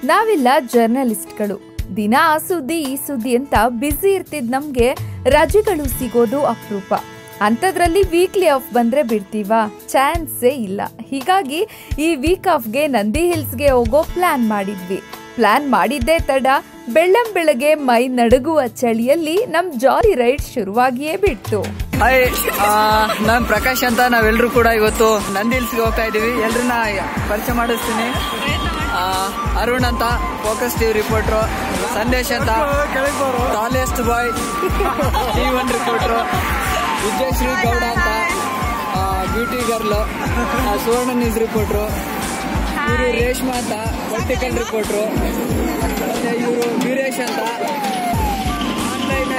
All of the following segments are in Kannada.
ನಾವೆಲ್ಲ ಜರ್ನಲಿಸ್ಟ್ಗಳು. ದಿನ ಆ ಸುದ್ದಿ ಈ ಸುದ್ದಿ ಅಂತ ಬ್ಯುಸಿ ಇರ್ತಿದ್ ನಮ್ಗೆ ರಜೆಗಳು ಸಿಗೋದು ಅಪರೂಪ. ಅಂಥದ್ರಲ್ಲಿ ವೀಕ್ಲಿ ಆಫ್ ಬಂದ್ರೆ ಬಿಡ್ತೀವಾ? ಚಾನ್ಸೇ ಇಲ್ಲ. ಹೀಗಾಗಿ ಈ ವೀಕ್ ಆಫ್ಗೆ ನಂದಿ ಹಿಲ್ಸ್ಗೆ ಹೋಗೋ ಪ್ಲಾನ್ ಮಾಡಿದ್ವಿ. ಪ್ಲಾನ್ ಮಾಡಿದ್ದೇ ತಡ ಬೆಳ್ಳಂಬೆಳಗ್ಗೆ ಮೈ ನಡುಗುವ ಚಳಿಯಲ್ಲಿ ನಮ್ ಜಾಲಿ ರೈಡ್ ಶುರುವಾಗಿಯೇ ಬಿಡ್ತು. ಹಾಯ್, ನಾನ್ ಪ್ರಕಾಶ್ ಅಂತ. ನಾವೆಲ್ಲರೂ ಕೂಡ ಇವತ್ತು ನಂದಿ ಹಿಲ್ಸ್ಗೆ ಹೋಗ್ತಾ ಇದೀವಿ. ಎಲ್ರನ್ನ ಪರಿಚಯ ಮಾಡಿಸ್ತೀನಿ. ಅರುಣ್ ಅಂತ ಫೋಕಸ್ ಟಿವಿ ರಿಪೋರ್ಟ್ರು, ಸಂದೇಶ್ ಅಂತ tallest boy T1 reporter, Vijayashree Gowda ಅಂತ ಬ್ಯೂಟಿ ಗರ್ಲು, ಸುವರ್ಣ ನ್ಯೂಸ್ ರಿಪೋರ್ಟ್ರು, ಇವರು ರೇಷ್ಮಾ ಅಂತ ಪೊಲಿಟಿಕಲ್ ರಿಪೋರ್ಟ್ರು, ಮತ್ತೆ ಇವರು ವೀರೇಶ್ ಅಂತ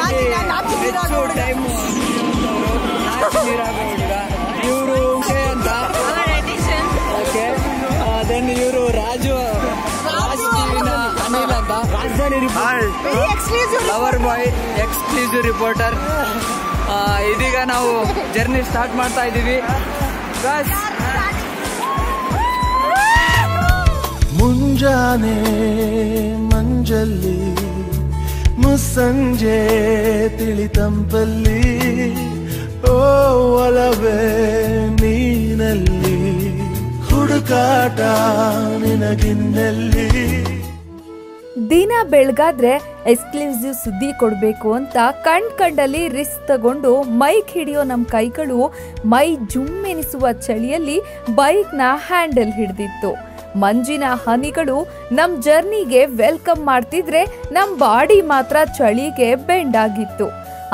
ಆನ್ಲೈನಲ್ಲಿ ಹೆಚ್ಚು ಟೈಮ್ ನೀರಾಗೋ ಹುಡುಗ, ಇವರು ಉಷೆ ಅಂತ. ಓಕೆ, ದೆನ್ ಇವರು ರಾಜ್ ಟಿವಿನ ಅನಿಲ್ ಅಂತ, ರಾಜಧಾನಿ ಲವರ್ ಬಾಯ್ ಎಕ್ಸ್ಕ್ಲೂಸಿವ್ ರಿಪೋರ್ಟರ್. ಇದೀಗ ನಾವು ಜರ್ನಿ ಸ್ಟಾರ್ಟ್ ಮಾಡ್ತಾ ಇದ್ದೀವಿ. ಮುಂಜಾನೆ ಮಂಜಲ್ಲಿ ಮುಸ್ಸಂಜೆ ತಿಳಿತಂಪಲ್ಲಿ ಓ ಒಲವೇ ನೀನಲ್ಲಿ ಹುಡುಕಾಟ ನಿನಗಿನ್ನಲ್ಲಿ. ದಿನ ಬೆಳಗಾದ್ರೆ ಎಕ್ಸ್ಕ್ಲೂಸಿವ್ ಸುದ್ದಿ ಕೊಡಬೇಕು ಅಂತ ಕಂಡಲ್ಲಿ ರಿಸ್ಕ್ ತಗೊಂಡು ಮೈಕ್ ಹಿಡಿಯೋ ನಮ್ಮ ಕೈಗಳು ಮೈ ಜುಮ್ಮೆನಿಸುವ ಚಳಿಯಲ್ಲಿ ಬೈಕ್ನ ಹ್ಯಾಂಡಲ್ ಹಿಡಿದಿತ್ತು. ಮಂಜಿನ ಹನಿಗಳು ನಮ್ ಜರ್ನಿಗೆ ವೆಲ್ಕಮ್ ಮಾಡ್ತಿದ್ರೆ ನಮ್ ಬಾಡಿ ಮಾತ್ರ ಚಳಿಗೆ ಬೆಂಡ್ ಆಗಿತ್ತು.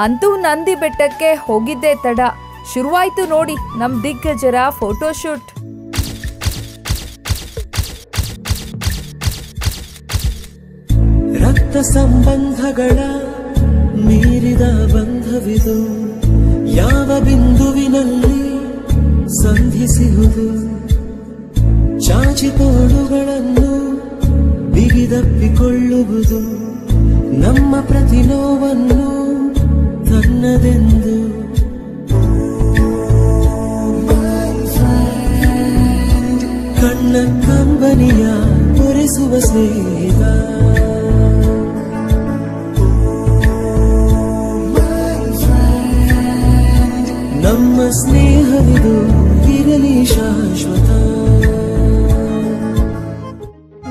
ಅಂತೂ ನಂದಿ ಬೆಟ್ಟಕ್ಕೆ ಹೋಗಿದ್ದೇ ತಡ ಶುರುವಾಯ್ತು ನೋಡಿ ನಮ್ ದಿಗ್ಗಜರ ಫೋಟೋಶೂಟ್. ರಕ್ತ ಸಂಬಂಧಗಳ ಮೀರಿದ ಬಂಧವಿದು, ಯಾವ ಬಿಂದುವಿನಲ್ಲಿ ಸಂಧಿಸುವುದು, ಚಾಚಿತೋಳುಗಳನ್ನು ಬಿಗಿದಪ್ಪಿಕೊಳ್ಳುವುದು, ನಮ್ಮ ಪ್ರತಿ ನೋವನ್ನು ತನ್ನದೆಂದು. ಕಣ್ಣ ಕಂಬನಿಯ ತೋರಿಸುವ ಸ್ನೇಹ, ನಮ್ಮ ಸ್ನೇಹವಿದು ಇರಲಿ ಶಾಶ್ವತ.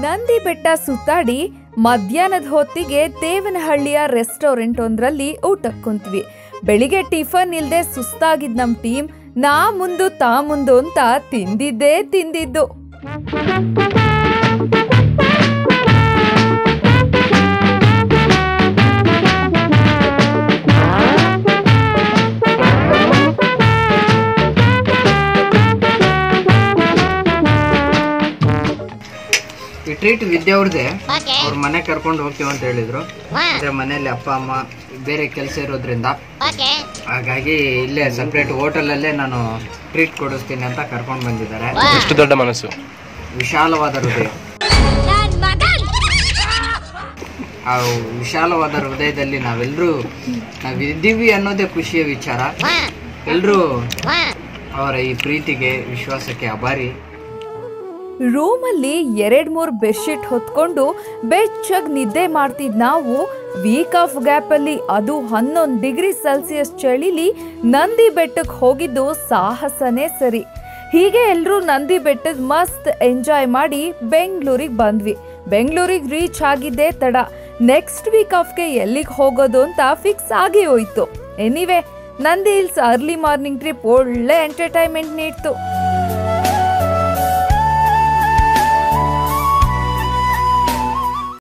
ನಂದಿ ಬೆಟ್ಟ ಸುತ್ತಾಡಿ ಮಧ್ಯಾಹ್ನದ ಹೊತ್ತಿಗೆ ದೇವನಹಳ್ಳಿಯ ರೆಸ್ಟೋರೆಂಟ್ ಒಂದ್ರಲ್ಲಿ ಊಟಕ್ಕೆ ಕುಂತ್ವಿ. ಬೆಳಿಗ್ಗೆ ಟಿಫನ್ ಇಲ್ದೆ ಸುಸ್ತಾಗಿದ್ ನಮ್ ಟೀಮ್ ನಾ ಮುಂದು ತಾ ಮುಂದು ಅಂತ ತಿಂದಿದ್ದು. ಈ ಟ್ರೀಟ್ ವಿದ್ಯೆ ಅವ್ರದ್ದೇ. ಅವ್ರ ಮನೆ ಕರ್ಕೊಂಡು ಹೋಗ್ತೀವಿ ಅಂತ ಹೇಳಿದ್ರು. ಅಂದ್ರೆ ಮನೇಲಿ ಅಪ್ಪ ಅಮ್ಮ ಬೇರೆ ಕೆಲಸ ಇರೋದ್ರಿಂದ ಹಾಗಾಗಿ ಇಲ್ಲೇ ಸಪ್ರೇಟ್ ಹೋಟೆಲ್ ಅಲ್ಲೇ ನಾನು ಟ್ರೀಟ್ ಕೊಡಿಸ್ತೀನಿ ಅಂತ ಕರ್ಕೊಂಡು ಬಂದಿದ್ದಾರೆ. ಎಷ್ಟು ದೊಡ್ಡ ಮನಸ್ಸು, ವಿಶಾಲವಾದ ಹೃದಯ. ಆ ವಿಶಾಲವಾದ ಹೃದಯದಲ್ಲಿ ನಾವಿದ್ದೀವಿ ಅನ್ನೋದೇ ಖುಷಿಯ ವಿಚಾರ. ಎಲ್ರೂ ಅವರ ಈ ಪ್ರೀತಿಗೆ ವಿಶ್ವಾಸಕ್ಕೆ ಆಭಾರಿ. ರೂಮಲ್ಲಿ 2-3 ಬೆಡ್ಶೀಟ್ ಹೊತ್ಕೊಂಡು ಬೆಚ್ಚಗ್ ನಿದ್ದೆ ಮಾಡ್ತಿದ್ ನಾವು ವೀಕ್ ಆಫ್ ಗ್ಯಾಪಲ್ಲಿ ಅದು 11 ಡಿಗ್ರಿ ಸೆಲ್ಸಿಯಸ್ ಚಳಿಲಿ ನಂದಿ ಬೆಟ್ಟಕ್ಕೆ ಹೋಗಿದ್ದು ಸಾಹಸನೇ ಸರಿ. ಹೀಗೆ ಎಲ್ಲರೂ ನಂದಿ ಬೆಟ್ಟದ ಮಸ್ತ್ ಎಂಜಾಯ್ ಮಾಡಿ ಬೆಂಗಳೂರಿಗೆ ಬಂದ್ವಿ. ಬೆಂಗಳೂರಿಗೆ ರೀಚ್ ಆಗಿದ್ದೇ ತಡ. ನೆಕ್ಸ್ಟ್ ವೀಕ್ ಆಫ್ಗೆ ಎಲ್ಲಿಗೆ ಹೋಗೋದು ಅಂತ ಫಿಕ್ಸ್ ಆಗಿ ಹೋಯ್ತು. Anyway Nandi hills early morning trip ಒಳ್ಳೆ ಎಂಟರ್ಟೈನ್ಮೆಂಟ್ ನೀಡ್ತು.